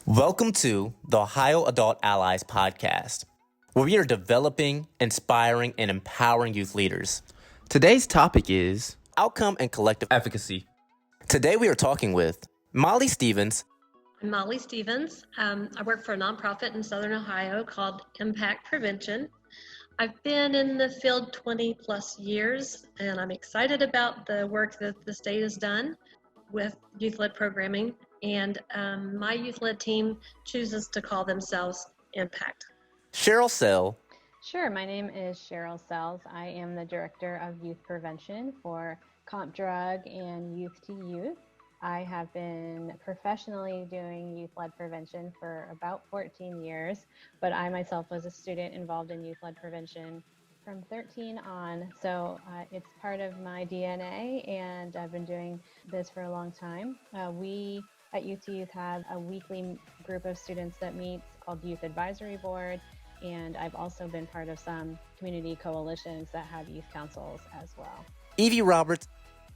Welcome to the Ohio Adult Allies podcast, where we are developing, inspiring, and empowering youth leaders. Today's topic is outcome and collective efficacy. Today we are talking with Molly Stevens. I'm Molly Stevens. I work for a nonprofit in Southern Ohio called Impact Prevention. I've been in the field 20 plus years, and I'm excited about the work that the state has done with youth-led programming, and my youth-led team chooses to call themselves Impact. Cheryl Sell. Sure, my name is Cheryl Sells. I am the Director of Youth Prevention for Comp Drug and Youth to Youth. I have been professionally doing youth-led prevention for about 14 years, but I myself was a student involved in youth-led prevention from 13 on, so it's part of my DNA, and I've been doing this for a long time. We at Youth to Youth have a weekly group of students that meets called Youth Advisory Board, and I've also been part of some community coalitions that have youth councils as well. Evie Roberts.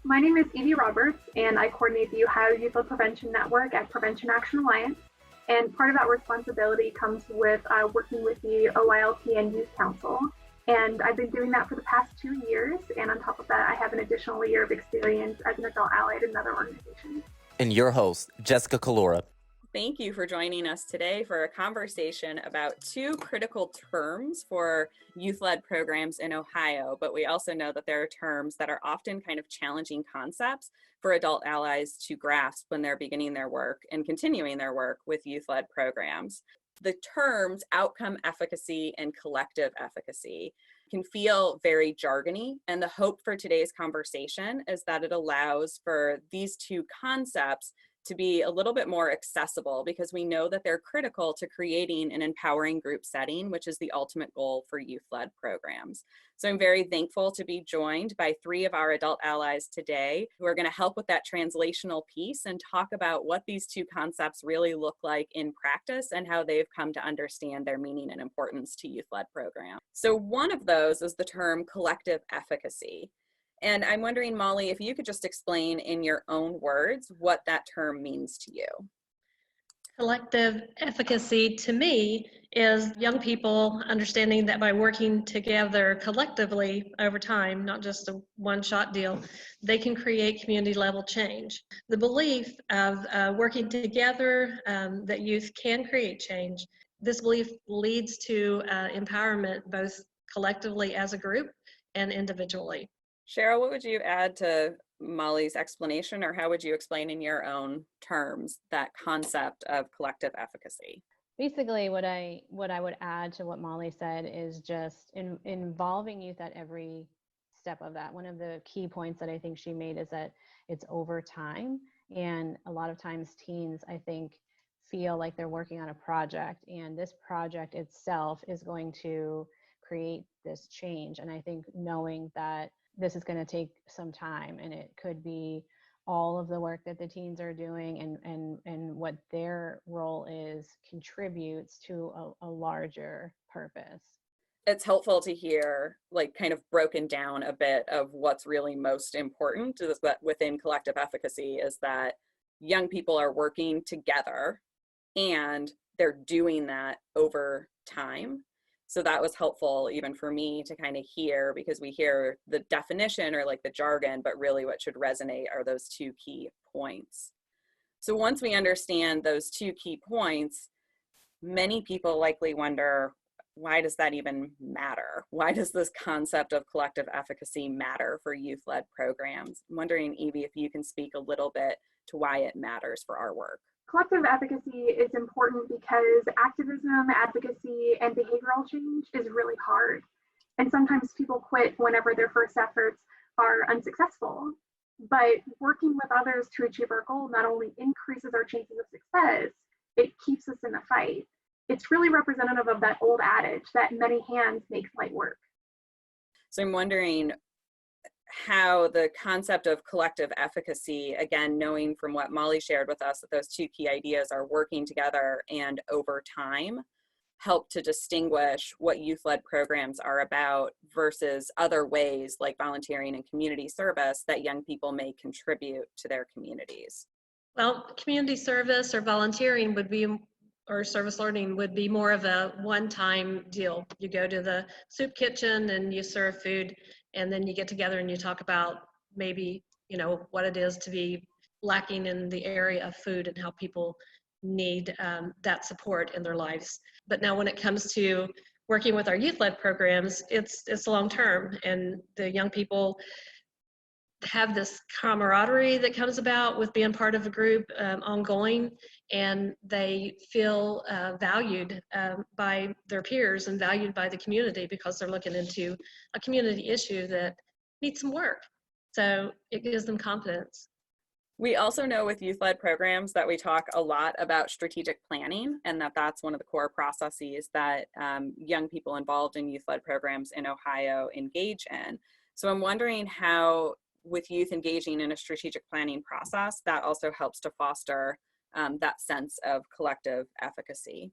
My name is Evie Roberts, and I coordinate the Ohio Youth-Led Prevention Network at Prevention Action Alliance. And part of that responsibility comes with working with the OYLP and Youth Council. And I've been doing that for the past 2 years. And on top of that, I have an additional year of experience as an adult ally at another organization. And your host, Jessica Calora. Thank you for joining us today for a conversation about two critical terms for youth-led programs in Ohio, but we also know that there are terms that are often kind of challenging concepts for adult allies to grasp when they're beginning their work and continuing their work with youth-led programs. The terms outcome efficacy and collective efficacy can feel very jargony, and the hope for today's conversation is that it allows for these two concepts to be a little bit more accessible, because we know that they're critical to creating an empowering group setting, which is the ultimate goal for youth-led programs. So I'm very thankful to be joined by three of our adult allies today who are going to help with that translational piece and talk about what these two concepts really look like in practice and how they've come to understand their meaning and importance to youth-led programs. So one of those is the term collective efficacy. And I'm wondering, Molly, if you could just explain in your own words what that term means to you. Collective efficacy to me is young people understanding that by working together collectively over time, not just a one-shot deal, they can create community level change. The belief of working together, that youth can create change, this belief leads to empowerment both collectively as a group and individually. Cheryl, what would you add to Molly's explanation, or how would you explain in your own terms that concept of collective efficacy? Basically, what I would add to what Molly said is just involving youth at every step of that. One of the key points that I think she made is that it's over time, and a lot of times teens, I think, feel like they're working on a project, and this project itself is going to create this change. And I think knowing that this is going to take some time, and it could be all of the work that the teens are doing and what their role is contributes to a larger purpose. It's helpful to hear, like, kind of broken down a bit of what's really most important is that within collective efficacy is that young people are working together and they're doing that over time. So that was helpful even for me to kind of hear, because we hear the definition or like the jargon, but really what should resonate are those two key points. So once we understand those two key points, many people likely wonder, why does that even matter? Why does this concept of collective efficacy matter for youth-led programs? I'm wondering, Evie, if you can speak a little bit to why it matters for our work. Collective efficacy is important because activism, advocacy, and behavioral change is really hard. And sometimes people quit whenever their first efforts are unsuccessful. But working with others to achieve our goal not only increases our chances of success, it keeps us in the fight. It's really representative of that old adage that many hands make light work. So I'm wondering how the concept of collective efficacy, again, knowing from what Molly shared with us that those two key ideas are working together and over time, help to distinguish what youth-led programs are about versus other ways like volunteering and community service that young people may contribute to their communities. Well, community service or volunteering would be or service learning would be more of a one-time deal. You go to the soup kitchen and you serve food, and then you get together and you talk about maybe, what it is to be lacking in the area of food and how people need that support in their lives. But now when it comes to working with our youth-led programs, it's long-term, and the young people have this camaraderie that comes about with being part of a group ongoing, and they feel valued by their peers and valued by the community because they're looking into a community issue that needs some work. So it gives them confidence. We also know with youth-led programs that we talk a lot about strategic planning, and that's one of the core processes that young people involved in youth-led programs in Ohio engage in. So I'm wondering how, with youth engaging in a strategic planning process, that also helps to foster that sense of collective efficacy.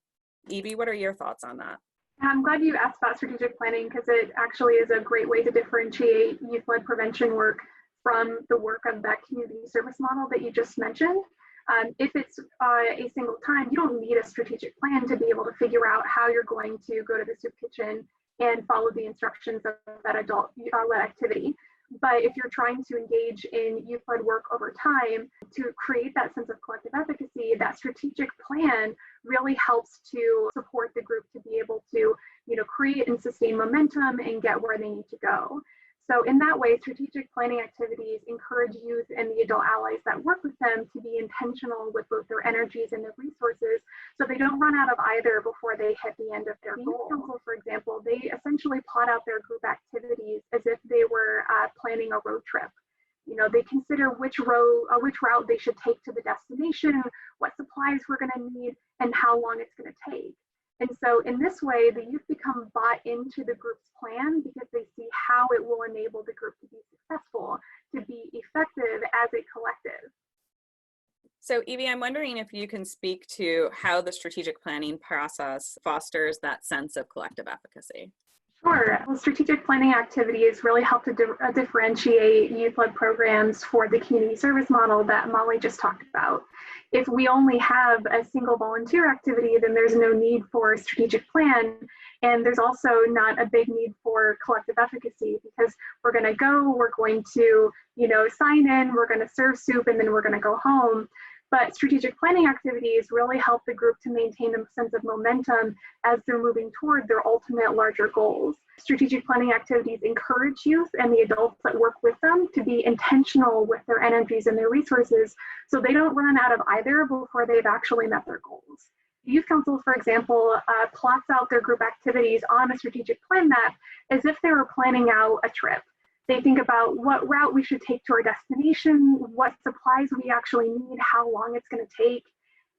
Evie, what are your thoughts on that? I'm glad you asked about strategic planning, because it actually is a great way to differentiate youth-led prevention work from the work of that community service model that you just mentioned. If it's a single time, you don't need a strategic plan to be able to figure out how you're going to go to the soup kitchen and follow the instructions of that adult-led activity. But if you're trying to engage in youth-led work over time to create that sense of collective efficacy, that strategic plan really helps to support the group to be able to, create and sustain momentum and get where they need to go. So in that way, strategic planning activities encourage youth and the adult allies that work with them to be intentional with both their energies and their resources, so they don't run out of either before they hit the end of their goal. Council, for example, they essentially plot out their group activities as if they were planning a road trip. They consider which route they should take to the destination, what supplies we're going to need, and how long it's going to take. And so in this way, the youth become bought into the group's plan because they see how it will enable the group to be successful, to be effective as a collective. So Evie, I'm wondering if you can speak to how the strategic planning process fosters that sense of collective efficacy. Sure. Well, strategic planning activities really help to differentiate youth-led programs for the community service model that Molly just talked about. If we only have a single volunteer activity, then there's no need for a strategic plan. And there's also not a big need for collective efficacy, because we're going to go, we're going to, sign in, we're going to serve soup, and then we're going to go home. But strategic planning activities really help the group to maintain a sense of momentum as they're moving toward their ultimate larger goals. Strategic planning activities encourage youth and the adults that work with them to be intentional with their energies and their resources, so they don't run out of either before they've actually met their goals. The Youth Council, for example, plots out their group activities on a strategic plan map as if they were planning out a trip. They think about what route we should take to our destination, what supplies we actually need, how long it's going to take.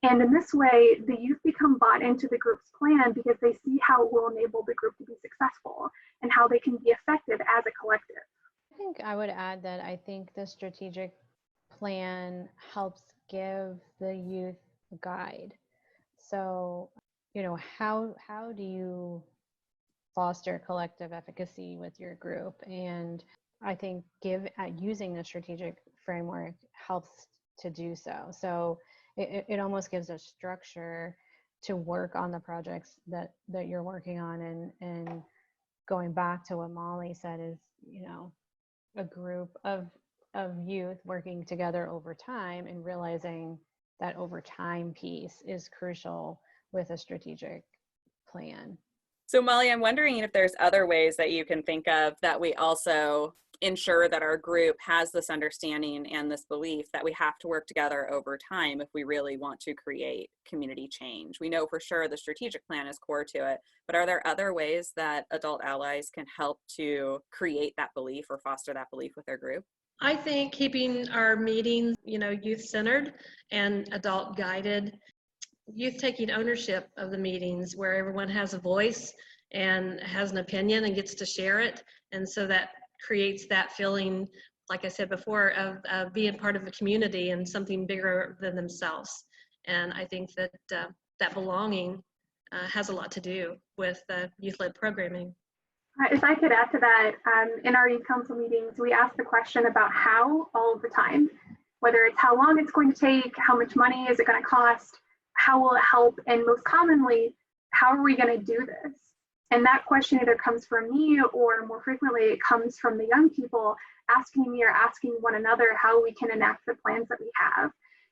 And in this way, the youth become bought into the group's plan because they see how it will enable the group to be successful and how they can be effective as a collective. I think I would add that I think the strategic plan helps give the youth a guide. So, how do you foster collective efficacy with your group? And I think using the strategic framework helps to do so. So it almost gives a structure to work on the projects that you're working on. And going back to what Molly said is, a group of youth working together over time and realizing that over time piece is crucial with a strategic plan. So Molly, I'm wondering if there's other ways that you can think of that we also ensure that our group has this understanding and this belief that we have to work together over time if we really want to create community change. We know for sure the strategic plan is core to it, but are there other ways that adult allies can help to create that belief or foster that belief with their group? I think keeping our meetings, youth-centered and adult-guided, youth taking ownership of the meetings where everyone has a voice and has an opinion and gets to share it. And so that creates that feeling, like I said before, of being part of a community and something bigger than themselves. And I think that that belonging has a lot to do with youth-led programming. If I could add to that, in our youth council meetings, we ask the question about how all of the time, whether it's how long it's going to take, how much money is it going to cost, how will it help? And most commonly, how are we going to do this? And that question either comes from me, or more frequently it comes from the young people asking me or asking one another how we can enact the plans that we have.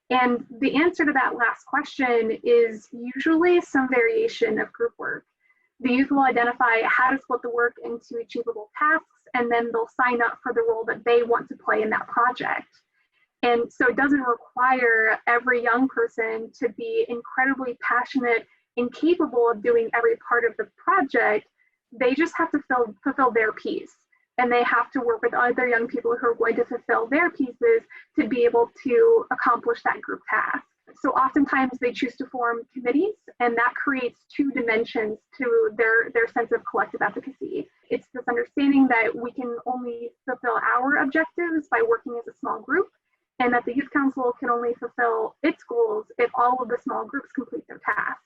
And the answer to that last question is usually some variation of group work. The youth will identify how to split the work into achievable tasks, and then they'll sign up for the role that they want to play in that project. And so it doesn't require every young person to be incredibly passionate and capable of doing every part of the project. They just have to fulfill their piece. And they have to work with other young people who are going to fulfill their pieces to be able to accomplish that group task. So oftentimes they choose to form committees, and that creates two dimensions to their sense of collective efficacy. It's this understanding that we can only fulfill our objectives by working as a small group, and that the Youth Council can only fulfill its goals if all of the small groups complete their tasks.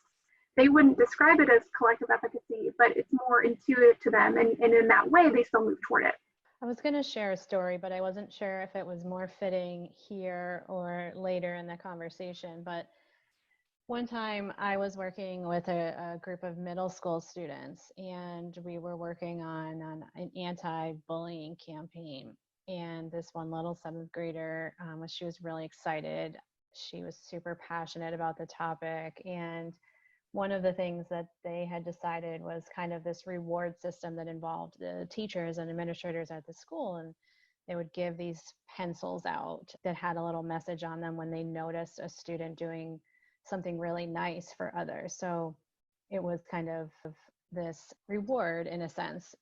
They wouldn't describe it as collective efficacy, but it's more intuitive to them, and in that way, they still move toward it. I was going to share a story, but I wasn't sure if it was more fitting here or later in the conversation. But one time I was working with a group of middle school students, and we were working on an anti-bullying campaign. And this one little seventh grader, she was really excited. She was super passionate about the topic. And one of the things that they had decided was kind of this reward system that involved the teachers and administrators at the school. And they would give these pencils out that had a little message on them when they noticed a student doing something really nice for others. So it was kind of this reward in a sense.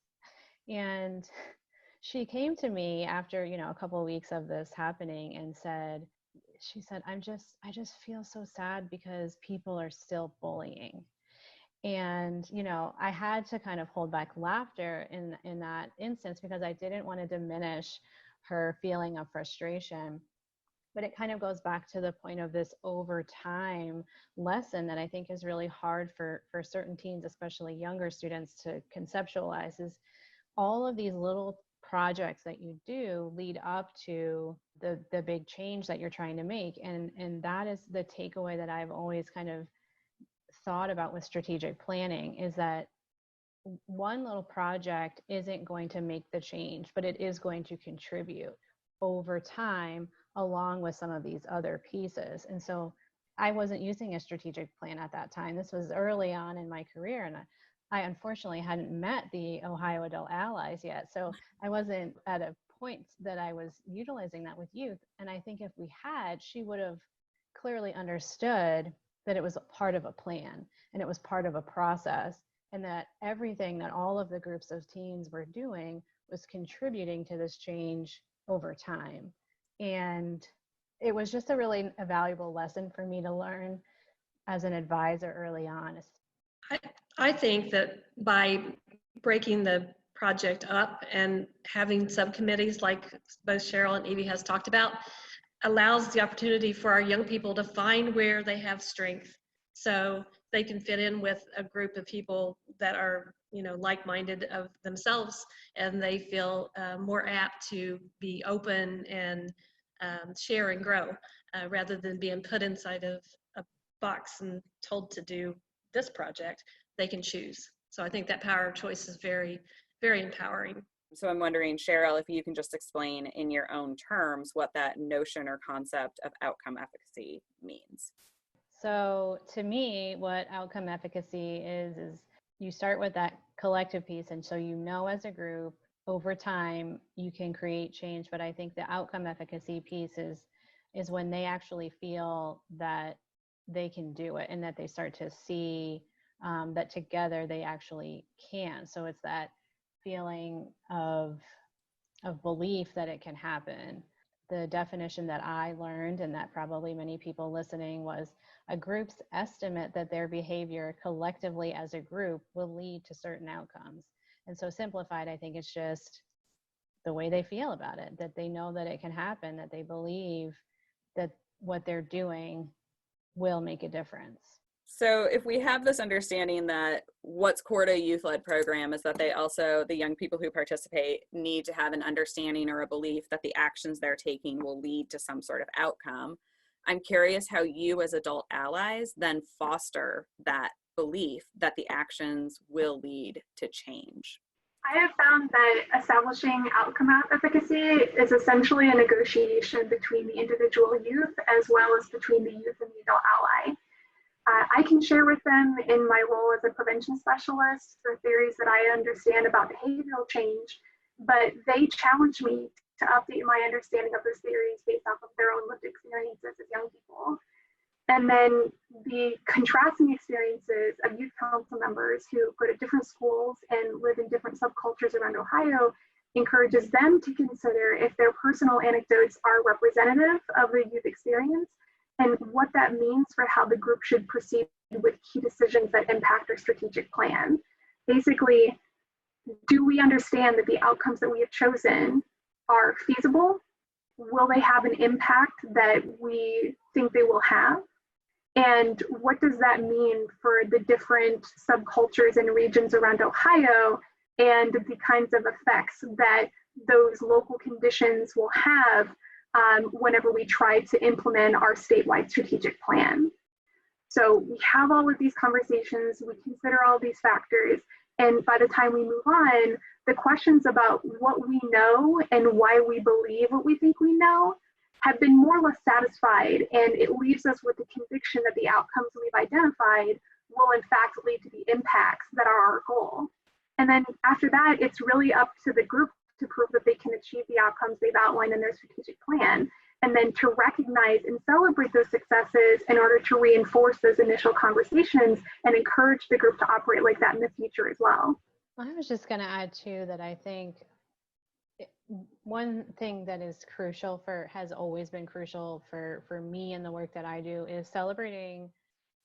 And she came to me after, a couple of weeks of this happening and she said, I just feel so sad because people are still bullying. And, I had to kind of hold back laughter in that instance, because I didn't want to diminish her feeling of frustration. But it kind of goes back to the point of this over time lesson that I think is really hard for certain teens, especially younger students, to conceptualize, is all of these little projects that you do lead up to the big change that you're trying to make. And that is the takeaway that I've always kind of thought about with strategic planning, is that one little project isn't going to make the change, but it is going to contribute over time along with some of these other pieces. And so I wasn't using a strategic plan at that time. This was early on in my career, and I unfortunately hadn't met the Ohio Adult Allies yet. So I wasn't at a point that I was utilizing that with youth. And I think if we had, she would have clearly understood that it was part of a plan and it was part of a process, and that everything that all of the groups of teens were doing was contributing to this change over time. And it was just a valuable lesson for me to learn as an advisor early on. I think that by breaking the project up and having subcommittees like both Cheryl and Evie has talked about allows the opportunity for our young people to find where they have strength, so they can fit in with a group of people that are like-minded of themselves, and they feel more apt to be open and share and grow rather than being put inside of a box and told to do this project. They can choose. So I think that power of choice is very, very empowering. So I'm wondering, Cheryl, if you can just explain in your own terms what that notion or concept of outcome efficacy means. So to me, what outcome efficacy is you start with that collective piece. And so as a group, over time, you can create change. But I think the outcome efficacy piece is when they actually feel that they can do it, and that they start to see that together they actually can. So it's that feeling of belief that it can happen. The definition that I learned, and that probably many people listening, was a group's estimate that their behavior collectively as a group will lead to certain outcomes. And so simplified, I think it's just the way they feel about it, that they know that it can happen, that they believe that what they're doing will make a difference. So if we have this understanding that what's core to a youth-led program is that the young people who participate need to have an understanding or a belief that the actions they're taking will lead to some sort of outcome, I'm curious how you as adult allies then foster that belief that the actions will lead to change. I have found that establishing outcome efficacy is essentially a negotiation between the individual youth as well as between the youth and the adult ally. I can share with them in my role as a prevention specialist the theories that I understand about behavioral change, but they challenge me to update my understanding of those theories based off of their own lived experiences as young people. And then the contrasting experiences of youth council members who go to different schools and live in different subcultures around Ohio encourages them to consider if their personal anecdotes are representative of the youth experience and what that means for how the group should proceed with key decisions that impact our strategic plan. Basically, do we understand that the outcomes that we have chosen are feasible? Will they have an impact that we think they will have? And what does that mean for the different subcultures and regions around Ohio and the kinds of effects that those local conditions will have whenever we try to implement our statewide strategic plan? So we have all of these conversations, we consider all these factors, and by the time we move on, the questions about what we know and why we believe what we think we know have been more or less satisfied, and it leaves us with the conviction that the outcomes we've identified will in fact lead to the impacts that are our goal. And then after that, it's really up to the group to prove that they can achieve the outcomes they've outlined in their strategic plan, and then to recognize and celebrate those successes in order to reinforce those initial conversations and encourage the group to operate like that in the future as well. I was just going to add too that I think one thing that is crucial has always been crucial for me and the work that I do is celebrating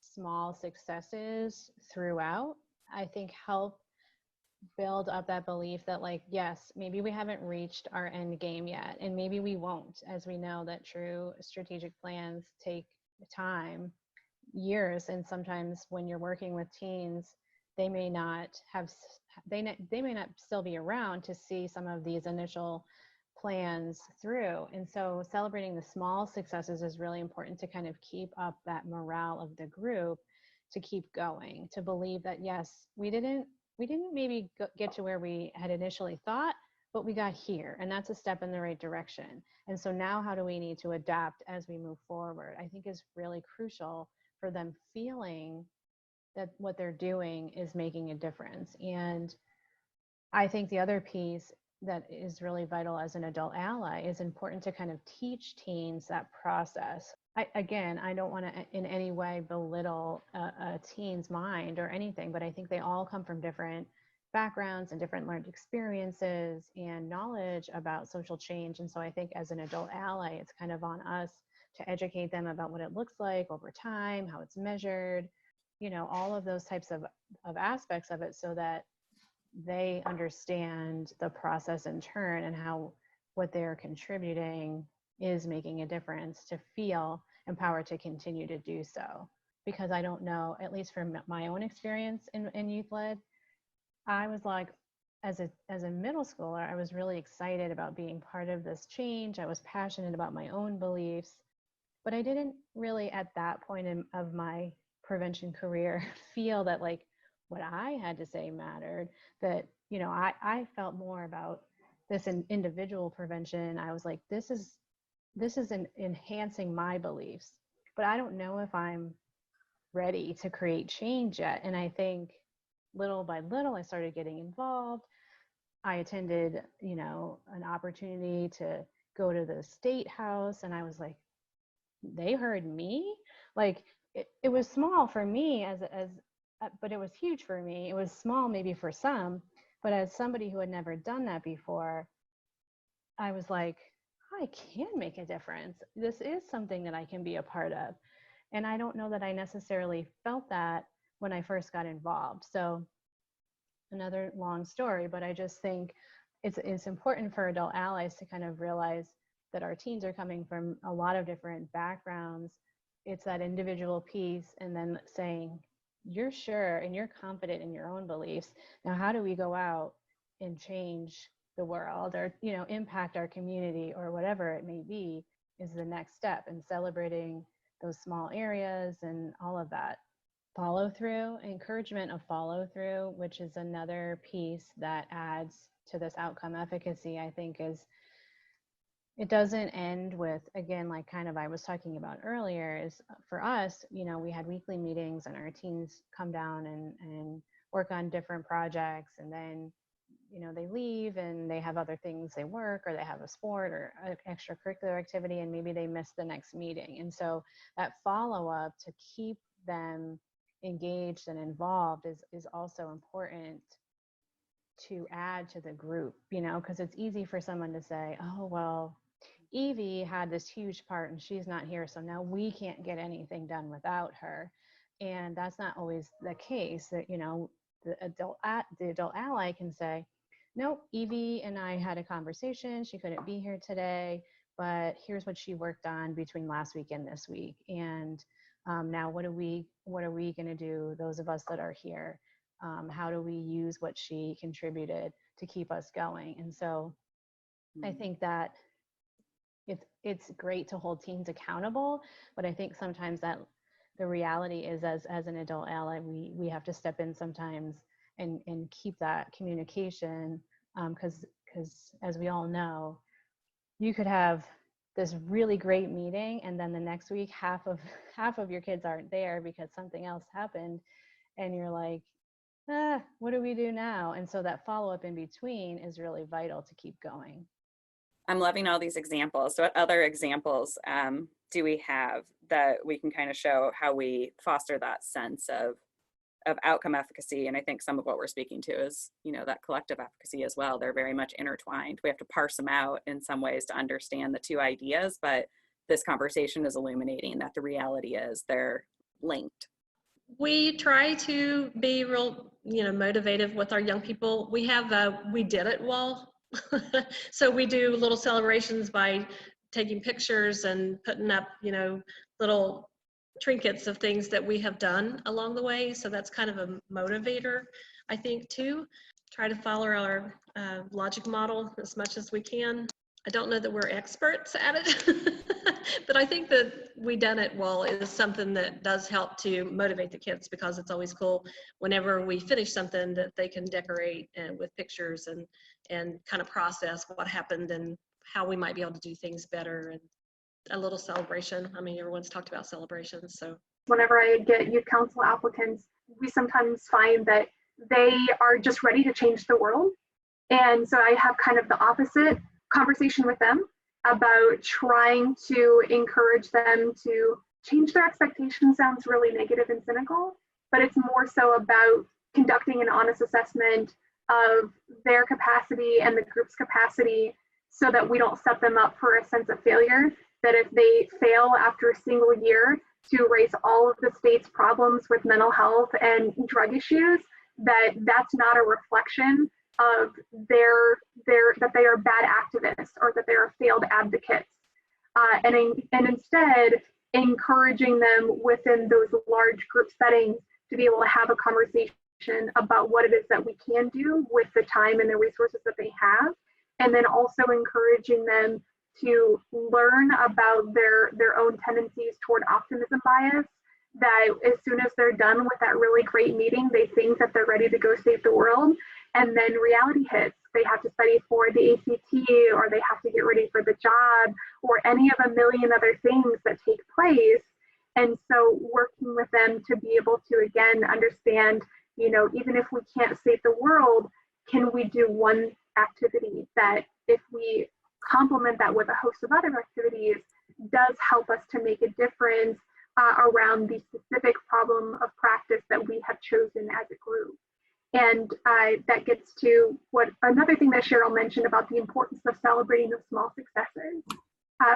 small successes throughout. I think help build up that belief that, like, yes, maybe we haven't reached our end game yet, and maybe we won't, as we know that true strategic plans take time, years, and sometimes when you're working with teens, they may not still be around to see some of these initial plans through. And so celebrating the small successes is really important to kind of keep up that morale of the group, to keep going, to believe that yes, we didn't maybe get to where we had initially thought, but we got here, and that's a step in the right direction. And so now how do we need to adapt as we move forward, I think is really crucial for them feeling that what they're doing is making a difference. And I think the other piece that is really vital as an adult ally is important to kind of teach teens that process. I don't want to in any way belittle a teen's mind or anything, but I think they all come from different backgrounds and different learned experiences and knowledge about social change. And so I think as an adult ally, it's kind of on us to educate them about what it looks like over time, how it's measured, all of those types of aspects of it, so that they understand the process in turn and how what they're contributing is making a difference, to feel empowered to continue to do so. Because I don't know, at least from my own experience in youth led, I was like, as a middle schooler, I was really excited about being part of this change. I was passionate about my own beliefs, but I didn't really at that point of my prevention career feel that like what I had to say mattered, that I felt more about this individual prevention. I was like, this is enhancing my beliefs, but I don't know if I'm ready to create change yet. And I think little by little I started getting involved. I attended an opportunity to go to the state house, and I was like, they heard me. Like it was small for me but it was huge for me. It was small maybe for some, but as somebody who had never done that before, I was like, I can make a difference. This is something that I can be a part of. And I don't know that I necessarily felt that when I first got involved. So another long story, but I just think it's important for adult allies to kind of realize that our teens are coming from a lot of different backgrounds. It's that individual piece, and then saying, you're sure and you're confident in your own beliefs. Now, how do we go out and change the world, or impact our community, or whatever it may be, is the next step. And celebrating those small areas and all of that. Follow through, encouragement of follow through, which is another piece that adds to this outcome efficacy, I think, is it doesn't end with, again, like kind of I was talking about earlier, is for us, we had weekly meetings and our teens come down and work on different projects, and then they leave and they have other things they work, or they have a sport or an extracurricular activity, and maybe they miss the next meeting. And so that follow-up to keep them engaged and involved is also important to add to the group, because it's easy for someone to say, oh, well, Evie had this huge part and she's not here, so now we can't get anything done without her. And that's not always the case. That the adult ally can say, nope, Evie and I had a conversation, she couldn't be here today, but here's what she worked on between last week and this week, and now what are we going to do, those of us that are here? How do we use what she contributed to keep us going? And so I think that it's great to hold teens accountable, but I think sometimes that the reality is, as an adult ally, we have to step in sometimes and keep that communication, because as we all know, you could have this really great meeting and then the next week half of your kids aren't there because something else happened, and you're like, what do we do now? And so that follow-up in between is really vital to keep going. I'm loving all these examples. So what other examples do we have that we can kind of show how we foster that sense of outcome efficacy? And I think some of what we're speaking to is, that collective efficacy as well. They're very much intertwined. We have to parse them out in some ways to understand the two ideas, but this conversation is illuminating that the reality is they're linked. We try to be real, motivative with our young people. We have we did it wall. So we do little celebrations by taking pictures and putting up, little trinkets of things that we have done along the way. So that's kind of a motivator, I think, too. Try to follow our logic model as much as we can. I don't know that we're experts at it, but I think that we done it well is something that does help to motivate the kids, because it's always cool whenever we finish something that they can decorate and with pictures and kind of process what happened and how we might be able to do things better, and a little celebration. I mean, everyone's talked about celebrations. So whenever I get youth council applicants, we sometimes find that they are just ready to change the world. And so I have kind of the opposite conversation with them about trying to encourage them to change their expectations. Sounds really negative and cynical, but it's more so about conducting an honest assessment of their capacity and the group's capacity, so that we don't set them up for a sense of failure, that if they fail after a single year to erase all of the state's problems with mental health and drug issues, that's not a reflection of that they are bad activists or that they are failed advocates, and instead encouraging them within those large group settings to be able to have a conversation about what it is that we can do with the time and the resources that they have, and then also encouraging them to learn about their own tendencies toward optimism bias, that as soon as they're done with that really great meeting, they think that they're ready to go save the world. And then reality hits. They have to study for the ACT, or they have to get ready for the job, or any of a million other things that take place. And so working with them to be able to, again, understand, even if we can't save the world, can we do one activity that, if we complement that with a host of other activities, does help us to make a difference around the specific problem of practice that we have chosen as a group. And that gets to what another thing that Cheryl mentioned about the importance of celebrating the small successes.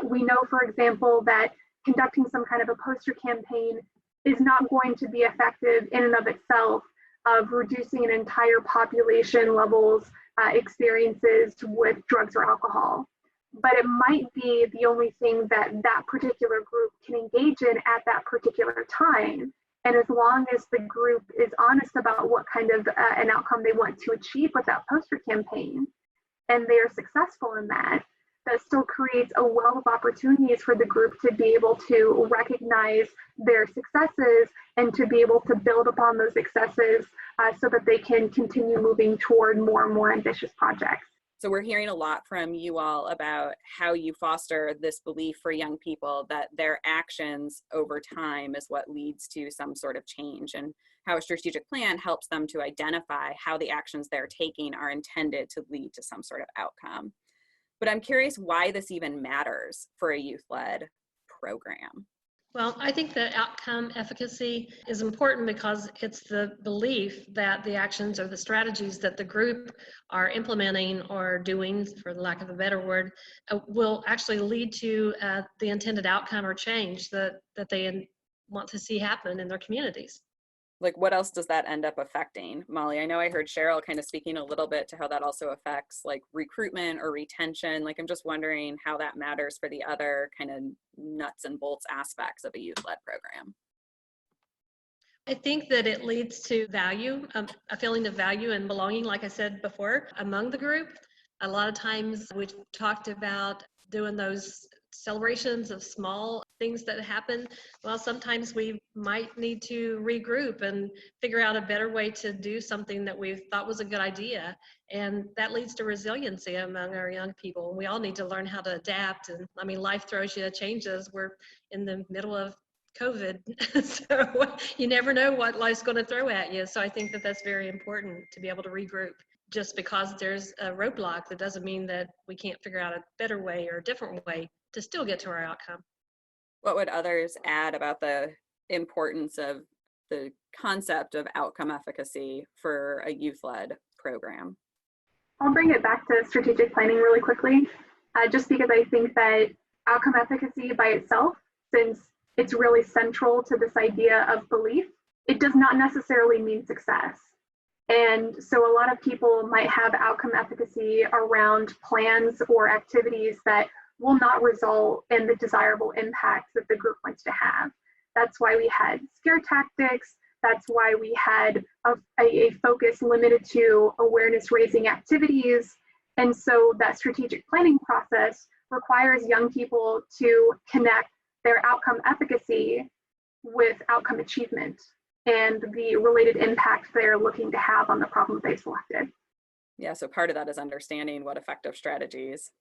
We know, for example, that conducting some kind of a poster campaign is not going to be effective in and of itself of reducing an entire population level's experiences with drugs or alcohol. But it might be the only thing that that particular group can engage in at that particular time. And as long as the group is honest about what kind of an outcome they want to achieve with that poster campaign, and they are successful in that, that still creates a wealth of opportunities for the group to be able to recognize their successes and to be able to build upon those successes so that they can continue moving toward more and more ambitious projects. So we're hearing a lot from you all about how you foster this belief for young people that their actions over time is what leads to some sort of change, and how a strategic plan helps them to identify how the actions they're taking are intended to lead to some sort of outcome. But I'm curious why this even matters for a youth-led program. Well, I think that outcome efficacy is important because it's the belief that the actions or the strategies that the group are implementing or doing, for the lack of a better word, will actually lead to the intended outcome or change that they want to see happen in their communities. Like, what else does that end up affecting? Molly, I know I heard Cheryl kind of speaking a little bit to how that also affects like recruitment or retention. Like, I'm just wondering how that matters for the other kind of nuts and bolts aspects of a youth-led program. I think that it leads to value, a feeling of value and belonging, like I said before, among the group. A lot of times we've talked about doing those celebrations of small things that happen. Well, sometimes we might need to regroup and figure out a better way to do something that we thought was a good idea. And that leads to resiliency among our young people. We all need to learn how to adapt. And I mean, life throws you changes. We're in the middle of COVID, so you never know what life's going to throw at you. So I think that that's very important to be able to regroup. Just because there's a roadblock, that doesn't mean that we can't figure out a better way or a different way to still get to our outcome. What would others add about the importance of the concept of outcome efficacy for a youth-led program? I'll bring it back to strategic planning really quickly, just because I think that outcome efficacy by itself, since it's really central to this idea of belief, it does not necessarily mean success. And so a lot of people might have outcome efficacy around plans or activities that will not result in the desirable impacts that the group wants to have. That's why we had scare tactics. That's why we had a focus limited to awareness raising activities. And so that strategic planning process requires young people to connect their outcome efficacy with outcome achievement and the related impact they're looking to have on the problem they selected. Yeah, so part of that is understanding what effective strategies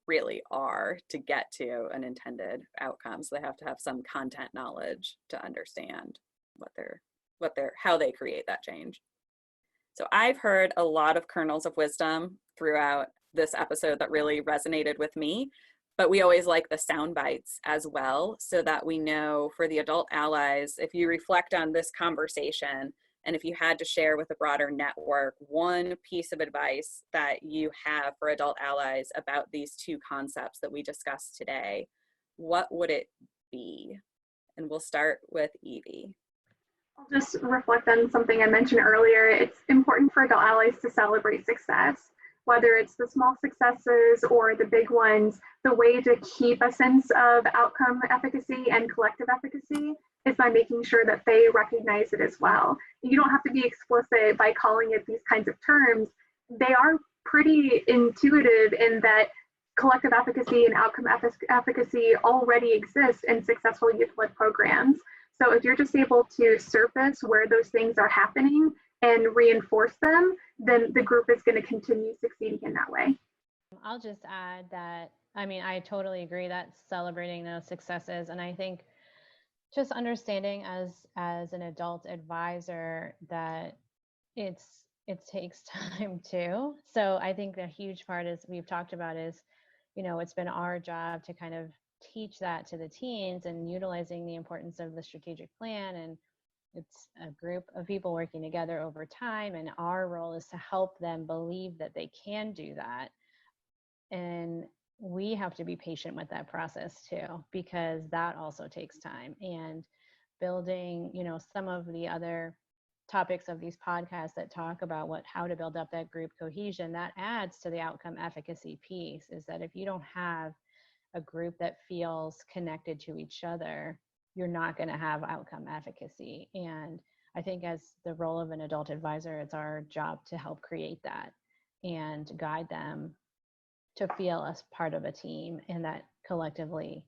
really are to get to an intended outcome. So they have to have some content knowledge to understand how they create that change. So I've heard a lot of kernels of wisdom throughout this episode that really resonated with me, but we always like the sound bites as well, so that we know for the adult allies, if you reflect on this conversation, and if you had to share with a broader network one piece of advice that you have for adult allies about these two concepts that we discussed today, what would it be? And we'll start with Evie. I'll just reflect on something I mentioned earlier. It's important for adult allies to celebrate success, whether it's the small successes or the big ones. The way to keep a sense of outcome efficacy and collective efficacy is by making sure that they recognize it as well. You don't have to be explicit by calling it these kinds of terms. They are pretty intuitive in that collective efficacy and outcome efficacy already exist in successful youth-led programs. So if you're just able to surface where those things are happening and reinforce them, then the group is going to continue succeeding in that way. I'll just add that, I mean, I totally agree that celebrating those successes, and I think just understanding as an adult advisor that it takes time too. So I think the huge part is we've talked about is, it's been our job to kind of teach that to the teens and utilizing the importance of the strategic plan, and it's a group of people working together over time, and our role is to help them believe that they can do that. And we have to be patient with that process too, because that also takes time. And building, some of the other topics of these podcasts that talk about how to build up that group cohesion, that adds to the outcome efficacy piece, is that if you don't have a group that feels connected to each other, you're not going to have outcome efficacy. And I think as the role of an adult advisor, it's our job to help create that and guide them to feel as part of a team and that collectively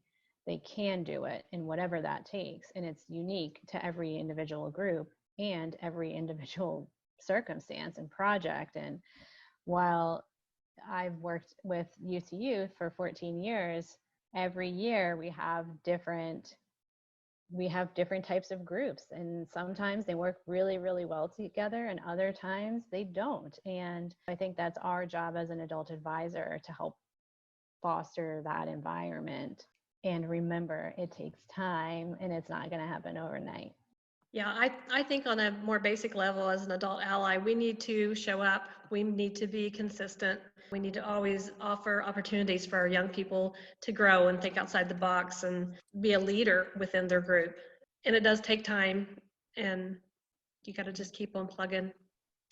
they can do it in whatever that takes. And it's unique to every individual group and every individual circumstance and project. And while I've worked with Youth to Youth for 14 years, every year we have different types of groups, and sometimes they work really, really well together and other times they don't. And I think that's our job as an adult advisor to help foster that environment. And remember, it takes time and it's not going to happen overnight. Yeah, I think on a more basic level, as an adult ally, we need to show up. We need to be consistent. We need to always offer opportunities for our young people to grow and think outside the box and be a leader within their group. And it does take time, and you got to just keep on plugging.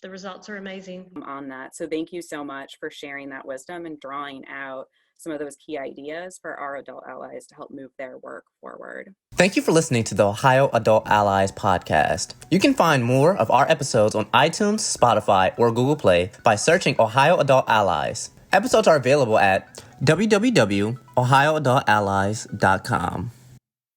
The results are amazing. On that. So thank you so much for sharing that wisdom and drawing out some of those key ideas for our adult allies to help move their work forward. Thank you for listening to the Ohio Adult Allies podcast. You can find more of our episodes on iTunes, Spotify, or Google Play by searching Ohio Adult Allies. Episodes are available at www.ohioadultallies.com.